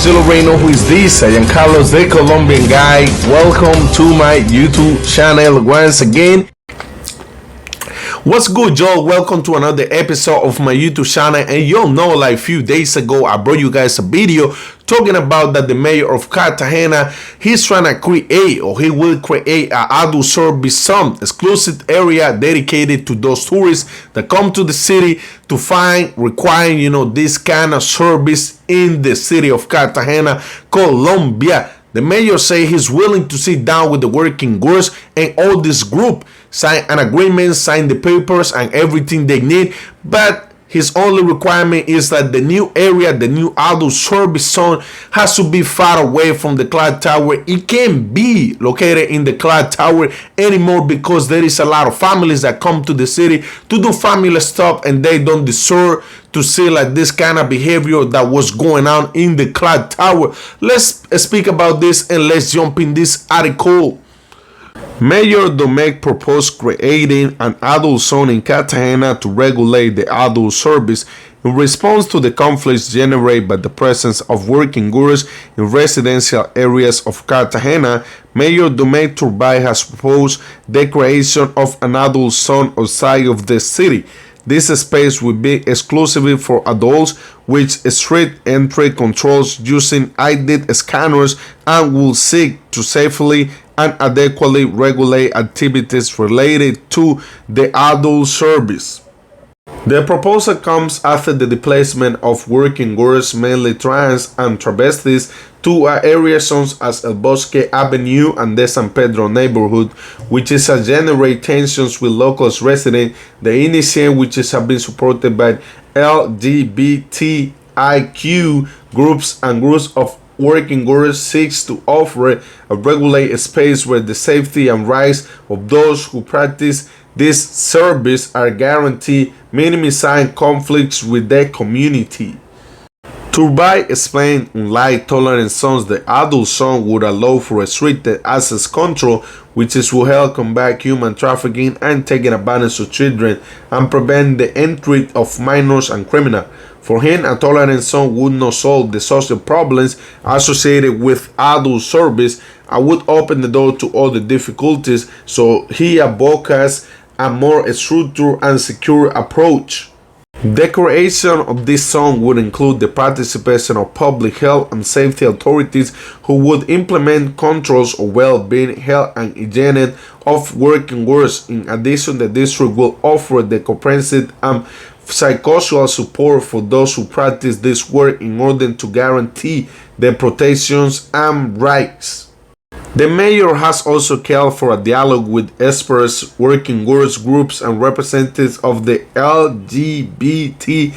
You already know who is this. I am Carlos, the Colombian guy. Welcome to my YouTube channel once again. What's good, y'all? Welcome to another episode of my YouTube channel. And y'all know, like a few days ago, I brought you guys a video talking about that the mayor of Cartagena, he's trying to create, or he will create, an adult service zone, exclusive area dedicated to those tourists that come to the city to find, requiring, this kind of service in the city of Cartagena, Colombia. The mayor say he's willing to sit down with the working groups and all this group, sign an agreement, sign the papers and everything they need, but his only requirement is that the new area, the new adult service zone, has to be far away from the clock tower. It can't be located in the clock tower anymore because there is a lot of families that come to the city to do family stuff, and they don't deserve to see like this kind of behavior that was going on in the clock tower. Let's speak about this and let's jump in this article. Mayor Domecq proposed creating an adult zone in Cartagena to regulate the adult service in response to the conflicts generated by the presence of working gurus in residential areas of Cartagena. Mayor Domecq Turbay has proposed the creation of an adult zone outside of the city. This space will be exclusively for adults with strict entry controls using ID scanners and will seek to safely and adequately regulate activities related to the adult service. The proposal comes after the displacement of working girls, mainly trans and travestis, to areas such as El Bosque Avenue and the San Pedro neighborhood, which is a generate tensions with local residents. The initiative, which has been supported by LGBTIQ groups and groups of working girls, seeks to offer a regulated space where the safety and rights of those who practice this service are guaranteed, minimizing conflicts with the community. Turbay explained, unlike tolerant zones, the adult zone would allow for restricted access control, which will help combat human trafficking and taking advantage of children and prevent the entry of minors and criminals. For him, a tolerant zone would not solve the social problems associated with adult service and would open the door to other difficulties, so he advocates a more structured and secure approach. The creation of this zone would include the participation of public health and safety authorities who would implement controls of well-being, health and hygiene of working groups. In addition, the district will offer the comprehensive and psychosocial support for those who practice this work in order to guarantee their protections and rights. The mayor has also called for a dialogue with experts, working groups and representatives of the LGBTIQ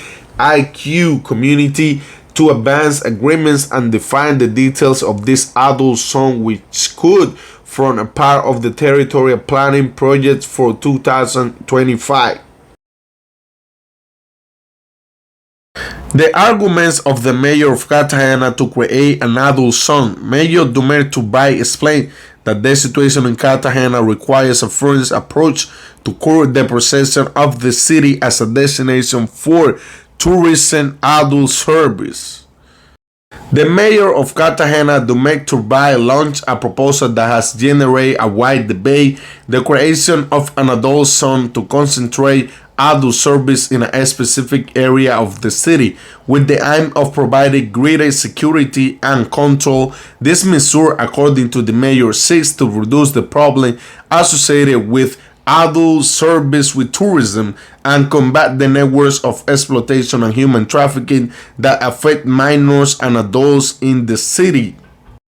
community to advance agreements and define the details of this adult zone, which could form a part of the territorial planning project for 2025. The arguments of the mayor of Cartagena to create an adult zone. Mayor Domecq Turbay explained that the situation in Cartagena requires a firm approach to curb the perception of the city as a destination for tourism adult service. The mayor of Cartagena, Domecq Turbay, launched a proposal that has generated a wide debate: the creation of an adult zone to concentrate adult service in a specific area of the city, with the aim of providing greater security and control. This measure, according to the mayor, seeks to reduce the problem associated with adult service with tourism and combat the networks of exploitation and human trafficking that affect minors and adults in the city.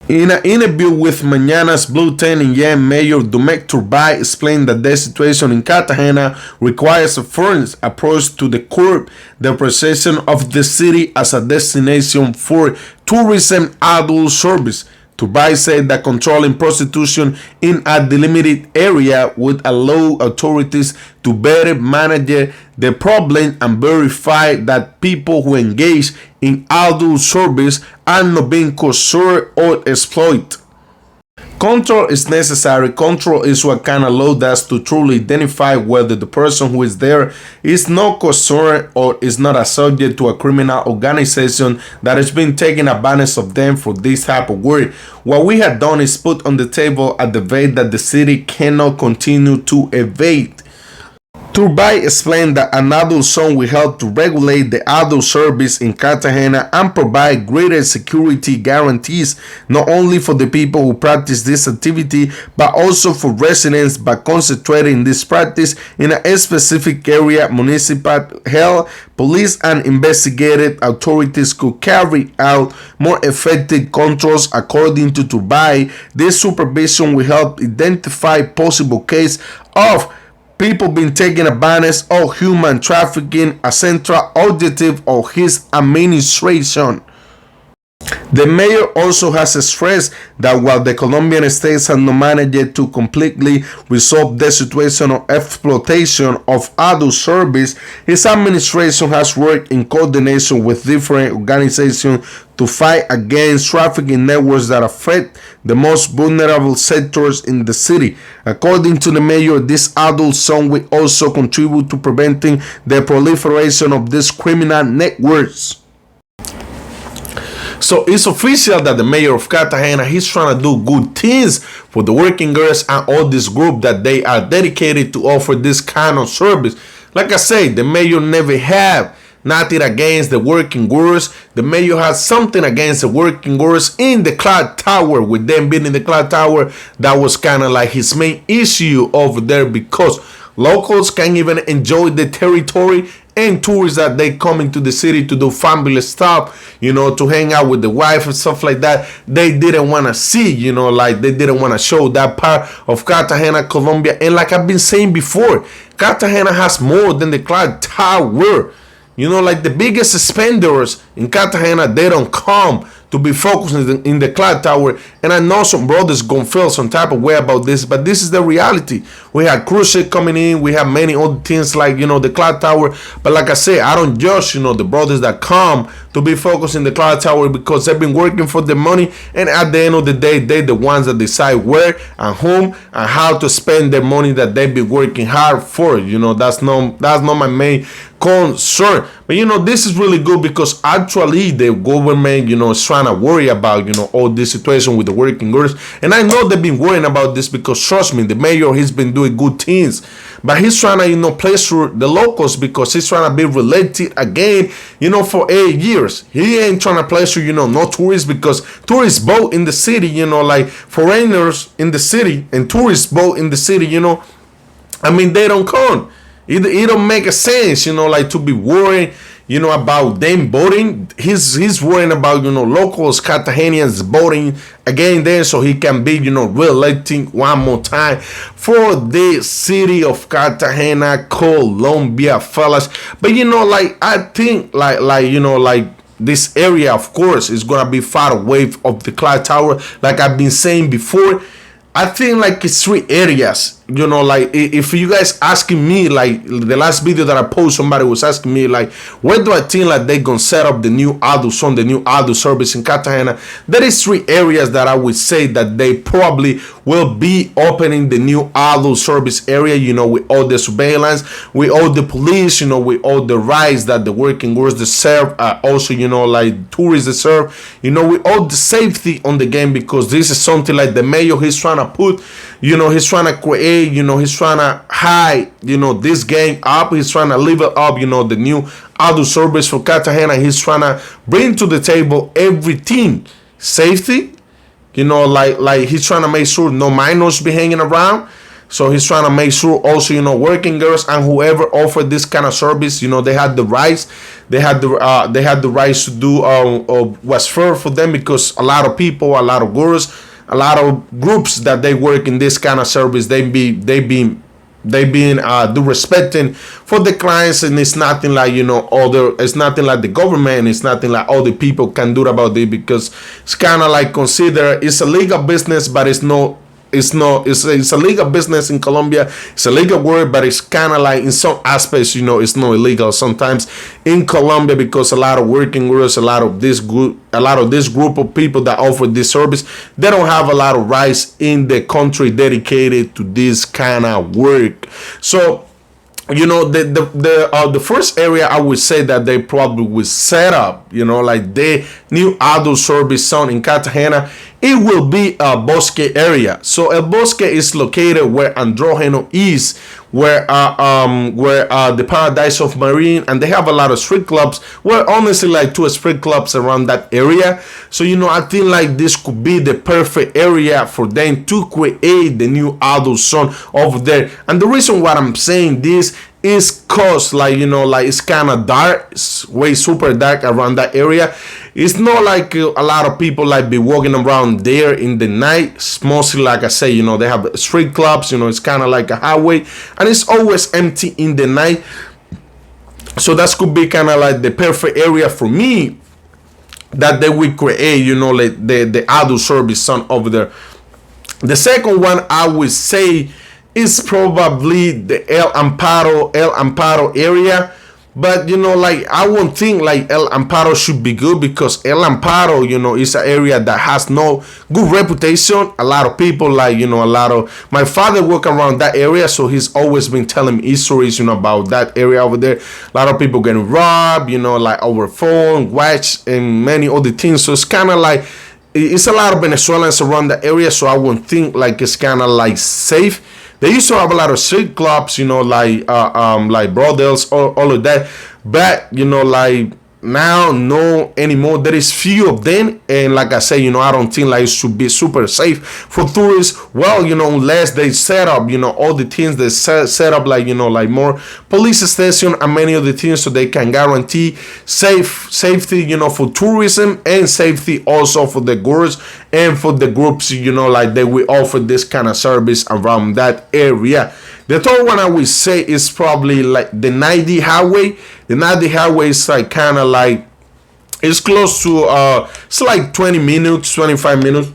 In an interview with Mañana's Bulletin in Yen, Mayor Domecq Turbay explained that the situation in Cartagena requires a firm approach to the curb the perception of the city as a destination for tourism adult service. Turbay said that controlling prostitution in a delimited area would allow authorities to better manage the problem and verify that people who engage in adult service are not being coerced or exploited. Control is necessary. Control is what can allow us to truly identify whether the person who is there is not concerned or is not a subject to a criminal organization that has been taking advantage of them for this type of work. What we have done is put on the table a debate that the city cannot continue to evade. Turbay explained that an adult zone will help to regulate the adult service in Cartagena and provide greater security guarantees not only for the people who practice this activity but also for residents. By concentrating this practice in a specific area, municipal health, police and investigative authorities could carry out more effective controls. According to Turbay, this supervision will help identify possible cases of people being taken advantage of human trafficking, a central objective of his administration. The mayor also has stressed that while the Colombian states have not managed to completely resolve the situation of exploitation of adult service, his administration has worked in coordination with different organizations to fight against trafficking networks that affect the most vulnerable sectors in the city. According to the mayor, this adult zone will also contribute to preventing the proliferation of these criminal networks. So it's official that the mayor of Cartagena, he's trying to do good things for the working girls and all this group that they are dedicated to offer this kind of service. Like I say, the mayor never have nothing against the working girls. The mayor has something against the working girls in the clock tower. With them being in the clock tower, that was kind of like his main issue over there, because locals can't even enjoy the territory, and tourists that they come into the city to do family stuff, to hang out with the wife and stuff like that, they didn't want to see, like they didn't want to show that part of Cartagena, Colombia. And like I've been saying before, Cartagena has more than the clock tower. Like the biggest spenders in Cartagena, they don't come to be focused in the clock tower. And I know some brothers gonna feel some type of way about this, but this is the reality. We have cruise ship coming in, we have many other things like the clock tower. But like I say, I don't judge the brothers that come to be focused in the clock tower, because they've been working for the money, and at the end of the day, they're the ones that decide where and whom and how to spend their money that they've been working hard for. That's not my main concern. But this is really good, because actually the government is trying to worry about all this situation with the working girls. And I know they've been worrying about this, because trust me, the mayor, he's been doing good things, but he's trying to pleasure the locals, because he's trying to be related again for 8 years. He ain't trying to pleasure no tourists, because tourists both in the city, like foreigners in the city and tourists both in the city, they don't come. It don't make a sense, like to be worried, about them voting. He's worrying about, locals, Cartagenians voting again there, so he can be, re-electing one more time for the city of Cartagena, Colombia, fellas. But I think like this area, of course, is gonna be far away of the clock tower. Like I've been saying before, I think like it's 3 areas. Like if you guys asking me, like the last video that I posted, somebody was asking me like, where do I think like they gonna set up the new adult zone, the new adult service in Cartagena? There is 3 areas that I would say that they probably will be opening the new adult service area, with all the surveillance, with all the police, with all the rights that the working girls deserve, also, like tourists deserve, with all the safety on the game, because this is something like the mayor, he's trying to put, he's trying to create, he's trying to hide, this game up. He's trying to level up, the new adult service for Cartagena. He's trying to bring to the table everything. Safety, like he's trying to make sure no minors be hanging around. So he's trying to make sure also, working girls and whoever offer this kind of service, they had the rights. They had the rights to do what's fair for them, because a lot of people, a lot of girls, a lot of groups that they work in this kind of service, they be they being respecting for the clients, and it's nothing like it's nothing like the government, it's nothing like all the people can do about it, because it's kind of like consider it's a legal business, but it's a legal business in Colombia. It's a legal word, but it's kind of like in some aspects, it's not illegal sometimes in Colombia, because a lot of working girls, a lot of this group of people that offer this service, they don't have a lot of rights in the country dedicated to this kind of work. So the first area I would say that they probably would set up, like the new adult service zone in Cartagena, it will be a Bosque area. So El Bosque is located where Andrógeno is, where the Paradise of Marine, and they have a lot of street clubs. Well, honestly, like 2 street clubs around that area. So I think like this could be the perfect area for them to create the new adult zone over there. And the reason why I'm saying this is cause like it's kind of dark, it's way super dark around that area. It's not like a lot of people like be walking around there in the night. It's mostly, like I say, they have street clubs, it's kind of like a highway, and it's always empty in the night. So that could be kind of like the perfect area for me that they will create, like the adult service zone over there. The second one I would say is probably the El Amparo area. But like I won't think like El Amparo should be good, because El Amparo, is an area that has no good reputation. A lot of people like, a lot of my father work around that area, so he's always been telling me stories, about that area over there. A lot of people getting robbed, like over phone, watch, and many other things. So it's kind of like it's a lot of Venezuelans around the area, so I won't think like it's kind of like safe. They used to have a lot of street clubs, like brothels, all of that. But, like now, no anymore. There is few of them. And like I say, I don't think like it should be super safe for tourists. Well, unless they set up, all the things they set up, like, like more police station and many other things, so they can guarantee safety, for tourism, and safety also for the girls and for the groups, like they will offer this kind of service around that area. The third one I would say is probably like the 90 highway. The 90 highway is like kind of like, it's close to, it's like 20 minutes, 25 minutes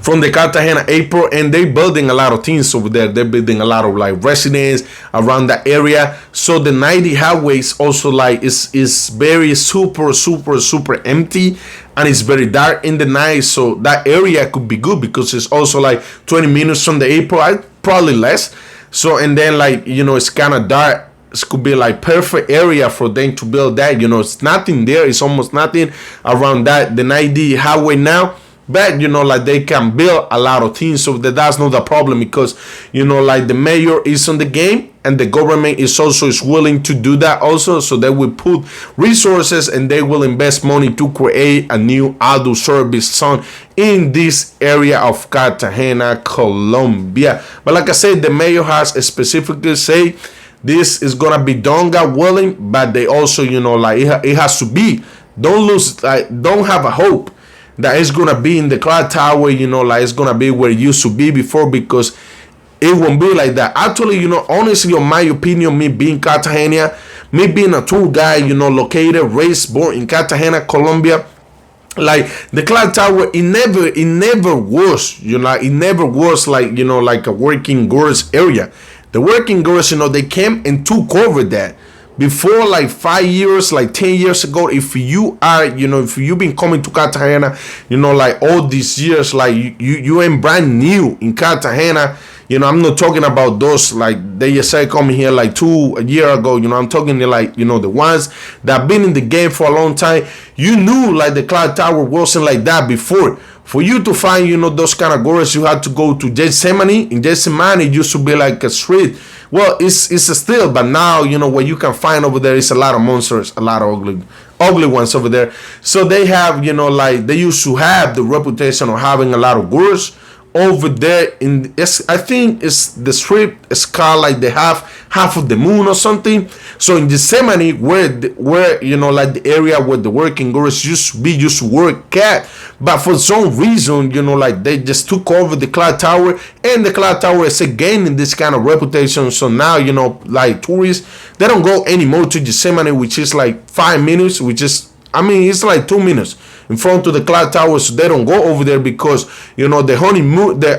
from the Cartagena airport, and they're building a lot of things over there. They're building a lot of like residents around that area. So the 90 highway is also like is very super empty, and it's very dark in the night. So that area could be good, because it's also like 20 minutes from the airport, probably less. So, and then like, it's kind of dark. It could be like perfect area for them to build that. It's nothing there. It's almost nothing around that, the 90 highway now. But like they can build a lot of things, so that's not the problem, because like the mayor is on the game, and the government is willing to do that also. So they will put resources and they will invest money to create a new adult service zone in this area of Cartagena, Colombia. But like I said, the mayor has specifically say this is gonna be done, God willing. But they also, like it has to be. Don't have a hope that it's gonna be in the clock tower, like it's gonna be where it used to be before, because it won't be like that. Actually, honestly, in my opinion, me being Cartagena, me being a tour guide, located, raised, born in Cartagena, Colombia, like the clock tower, it never was, it never was like, like a working girls area. The working girls, they came and took over that. Before like 5 years, like 10 years ago, if you are, if you've been coming to Cartagena, like all these years, like you ain't brand new in Cartagena. I'm not talking about those like they just say coming here like 2 years ago. I'm talking like, the ones that have been in the game for a long time. You knew like the clock tower wasn't like that before. For you to find, those kind of girls, you had to go to Gethsemane. In Gethsemane, it used to be like a street. Well, it's still, but now, what you can find over there is a lot of monsters, a lot of ugly ones over there. So they have, like they used to have the reputation of having a lot of girls over there I think it's the strip is called like the half of the moon or something. So in Gethsemane, where like the area where the working girls used to work at, but for some reason, like they just took over the clock tower, and the clock tower is gaining this kind of reputation. So now, like tourists, they don't go anymore to Gethsemane, which is like 5 minutes, it's like 2 minutes in front of the clock tower. So they don't go over there because the honeymoon, the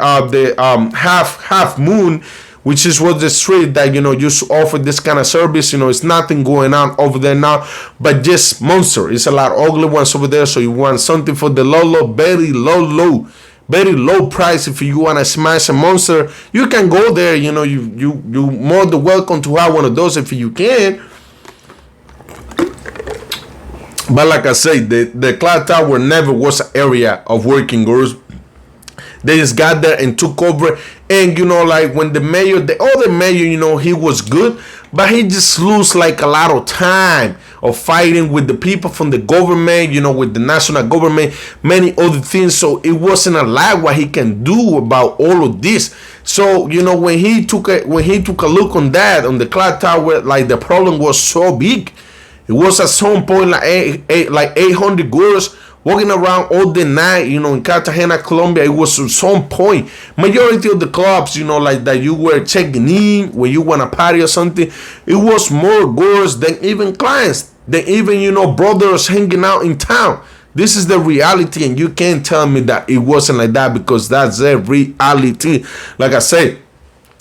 half moon, which is what the street that used to offer this kind of service. It's nothing going on over there now, but just monster. It's a lot of ugly ones over there. So you want something for the very low price. If you want to smash a monster, you can go there. You more than welcome to have one of those if you can. But like I say, the clock tower never was an area of working girls. They just got there and took over. And like when the other mayor, he was good, but he just lose like a lot of time of fighting with the people from the government, with the national government, many other things. So it wasn't a lot what he can do about all of this. So when he took a look on the clock tower, like the problem was so big. It was at some point like 800 girls walking around all the night, in Cartagena, Colombia. It was at some point. Majority of the clubs, like that you were checking in when you want to party or something, it was more girls than even clients, than even, brothers hanging out in town. This is the reality, and you can't tell me that it wasn't like that, because that's the reality. Like I said,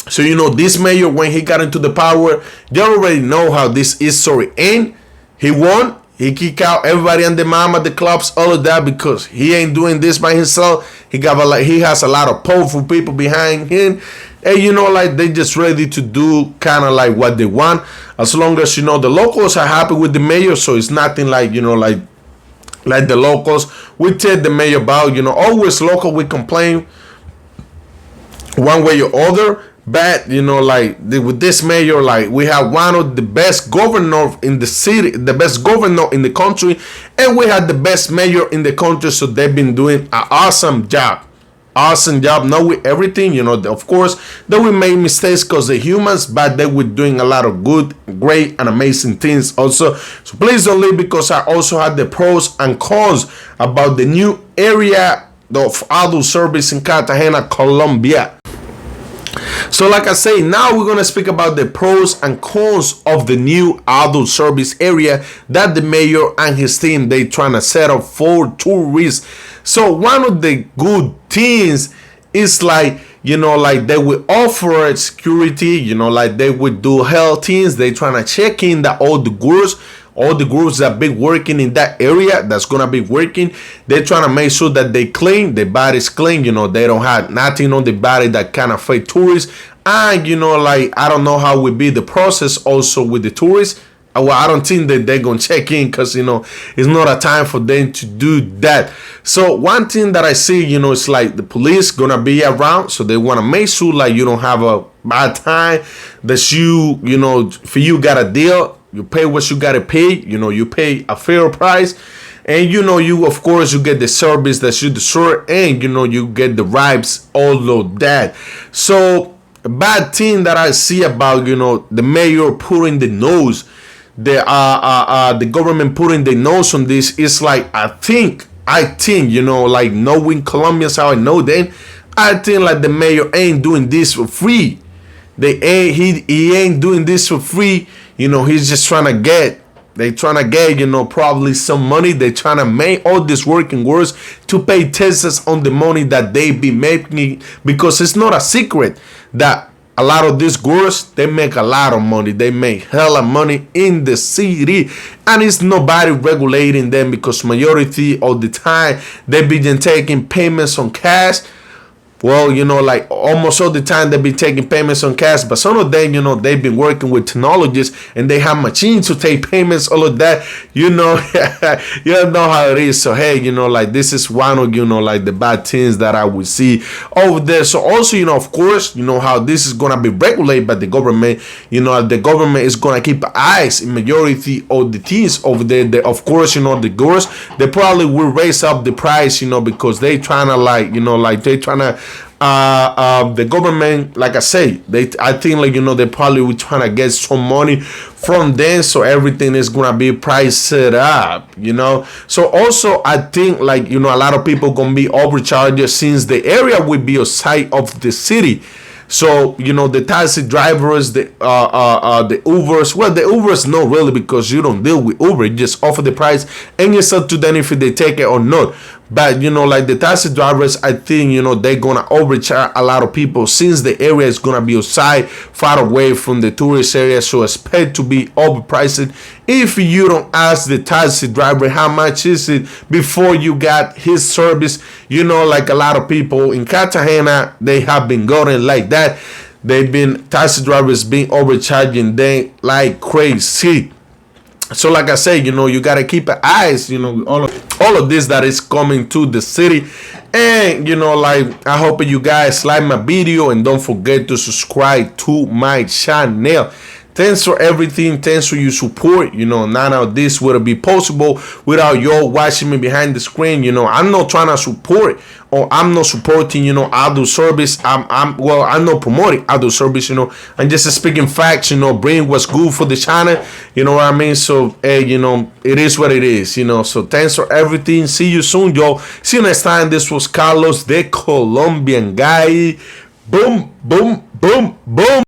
so, this mayor, when he got into the power, you already know how this is story end. He won. He kicked out everybody and the mom at the clubs, all of that, because he ain't doing this by himself. He has a lot of powerful people behind him, and like they just ready to do kind of like what they want, as long as the locals are happy with the mayor. So it's nothing like like the locals. We tell the mayor about always local. We complain one way or other. But with this mayor, like we have one of the best governor in the city, the best governor in the country, and we had the best mayor in the country. So they've been doing an awesome job. Not with everything, of course, that we made mistakes because they're humans, but they were doing a lot of good, great, and amazing things also. So please don't leave, because I also had the pros and cons about the new area of adult service in Cartagena, Colombia. So like I say, now we're going to speak about the pros and cons of the new adult service area that the mayor and his team, they trying to set up for tourists. So one of the good things is like, like they will offer security, like they would do health things. They trying to check in that all the groups that be working in that area, that's gonna be working, they're trying to make sure that they clean, their body's clean, they don't have nothing on the body that kind of fake tourists. And like I don't know how will be the process also with the tourists. Well, I don't think that they're gonna check in, because it's not a time for them to do that. So one thing that I see, it's like the police gonna be around, so they want to make sure like you don't have a bad time, that for you got a deal. You pay what you gotta pay. You pay a fair price, and you of course you get the service that you deserve, and you get the vibes, all of that. So a bad thing that I see about the mayor putting the nose, the government putting the nose on this is like I think like knowing Colombians how I know them, I think like the mayor ain't doing this for free. He ain't doing this for free. He's just trying to get, probably some money. They trying to make all these working girls to pay taxes on the money that they be making, because it's not a secret that a lot of these girls, they make a lot of money. They make hella money in the city, and it's nobody regulating them, because majority of the time they be taking payments on cash. Well, like almost all the time they be taking payments on cash, but some of them, they've been working with technologies and they have machines to take payments, all of that, you know how it is. So, hey, like this is one of, like the bad things that I would see over there. So also, of course, how this is going to be regulated by the government, the government is going to keep eyes in majority of the things over there. Of course, the girls, they probably will raise up the price, because they trying to like, they trying to the government, like I say, I think, like, they probably were trying to get some money from them, so everything is gonna be priced up, so also I think, like, a lot of people gonna be overcharged since the area will be outside of the city. So, the taxi drivers, the Ubers, well, the Ubers, no, really, because you don't deal with Uber. You just offer the price and it's up to them if they take it or not. But, like the taxi drivers, I think, they're going to overcharge a lot of people since the area is going to be outside, far away from the tourist area. So expect to be overpriced if you don't ask the taxi driver how much is it before you got his service. Like a lot of people in Cartagena, they have been going like that. They've been, taxi drivers being overcharging them like crazy. So like I say, you got to keep eyes, all of this that is coming to the city. And, like, I hope you guys like my video and don't forget to subscribe to my channel. Thanks for everything. Thanks for your support. None of this would be possible without y'all watching me behind the screen. I'm not trying to support, or I'm not supporting, outdoor service. I'm not promoting outdoor service. I'm just speaking facts. Bring what's good for the channel. You know what I mean? So, hey, it is what it is. So thanks for everything. See you soon, y'all. See you next time. This was Carlos, the Colombian guy. Boom, boom, boom, boom.